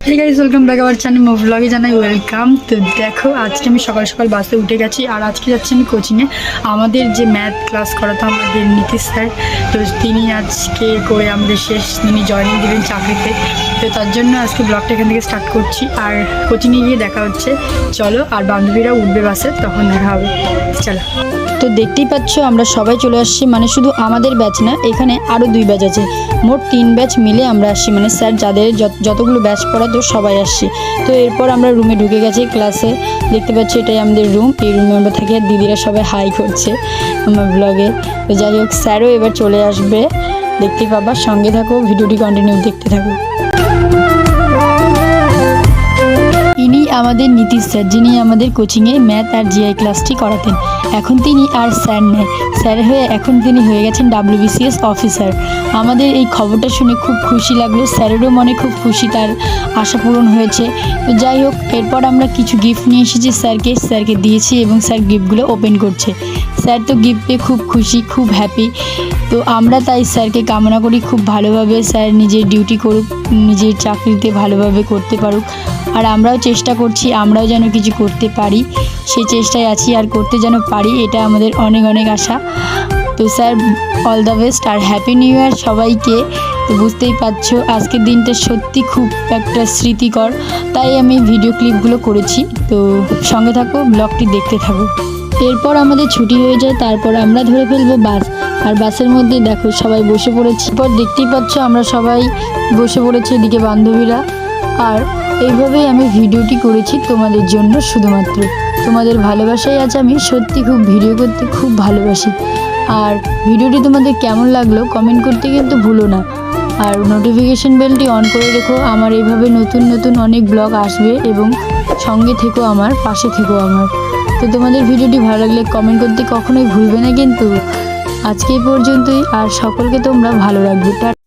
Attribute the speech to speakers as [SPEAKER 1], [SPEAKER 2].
[SPEAKER 1] Hey guys welcome back our channel मो व्लॉगे জানাই ওয়েলকাম। তো দেখো আজকে আমি সকাল সকাল বাসে উঠে গেছি আর আজকে যাচ্ছি আমি কোচিংয়ে। আমাদের যে ম্যাথ ক্লাস করাতো আমাদের নীতিশ স্যার, তো তিনি আজকে করে আমাদের শেষ, তিনি জয়েনিং দেবেন চাকরিতে। তো তার জন্য আজকে ব্লগটা এখান থেকে স্টার্ট করছি আর কোচিংয়ে গিয়ে দেখা হচ্ছে। চলো, আর বান্ধবীরা উঠবে বাসে, তখন দেখা হবে। চলো। তো দেখতেই পাচ্ছ আমরা সবাই চলে আসছি, মানে শুধু আমাদের ব্যাচ না, এখানে আরও 2 ব্যাচ আছে, মোট 3 ব্যাচ মিলে আমরা আসছি, মানে স্যার যাদের যতগুলো ব্যাচ পড়াতো সবাই আসছি। তো এরপর আমরা রুমে ঢুকে গেছি ক্লাসে। দেখতে পাচ্ছি এটাই আমাদের রুম, এই রুমে আমরা থাকি আর দিদিরা সবাই হাই করছে আমার ব্লগে। তো যাই হোক, স্যারও এবার চলে আসবে, দেখতেই পাবা। সঙ্গে থাকো, ভিডিওটি কন্টিনিউ দেখতে থাকো। ইনি আমাদের নীতিশ স্যার, যিনি আমাদের কোচিংয়ে ম্যাথ আর জিআই ক্লাসটি করাতেন। এখন তিনি আর স্যার নেই, স্যার হয়ে এখন তিনি হয়ে গেছেন WBCS অফিসার। আমাদের এই খবরটা শুনে খুব খুশি লাগলো, স্যারেরও মনে খুব খুশি, তার আশা পূরণ হয়েছে। তো যাই হোক, এরপর আমরা কিছু গিফট নিয়ে এসেছি স্যারকে দিয়েছি এবং স্যার গিফটগুলো ওপেন করছে। স্যার তো গিফট পেয়ে খুব খুশি, খুব হ্যাপি। তো আমরা তাই স্যারকে কামনা করি খুব ভালোভাবে স্যার নিজের ডিউটি করুক, নিজের চাকরিতে ভালোভাবে করতে পারুক। আর আমরাও চেষ্টা করছি, আমরাও যেন কিছু করতে পারি, সেই চেষ্টায় আছি, আর করতে যেন পারি, এটা আমাদের অনেক অনেক আশা। তো স্যার, অল দ্য বেস্ট আর হ্যাপি নিউ ইয়ার সবাইকে। তো বুঝতেই পারছো আজকের দিনটা সত্যি খুব একটা স্মৃতিকর, তাই আমি ভিডিও ক্লিপগুলো করেছি। তো সঙ্গে থাকো, ব্লগটি দেখতে থাকো। এরপর আমাদের ছুটি হয়ে যায়, তারপর আমরা ধরে ফেলবো বাস। আর বাসের মধ্যে দেখো সবাই বসে পড়েছি, এরপর দেখতেই পাচ্ছ আমরা সবাই বসে পড়েছি, এদিকে বান্ধবীরা। আর এইভাবেই আমি ভিডিওটি করেছি তোমাদের জন্য, শুধুমাত্র তোমাদের ভালোবাসাই আছে। আমি সত্যি খুব ভিডিও করতে খুব ভালোবাসি। আর ভিডিওটি তোমাদের কেমন লাগলো কমেন্ট করতে কিন্তু ভুলো না। আর নোটিফিকেশন বেলটি অন করে রেখো, আমার এইভাবে নতুন নতুন অনেক ব্লগ আসবে, এবং সঙ্গে থেকো আমার, পাশে থেকো আমার। তো তোমাদের ভিডিওটি ভালো লাগলে কমেন্ট করতে কখনোই ভুলবে না কিন্তু। আজকে এই পর্যন্তই, আর সকলকে তোমরা ভালো রাখবে।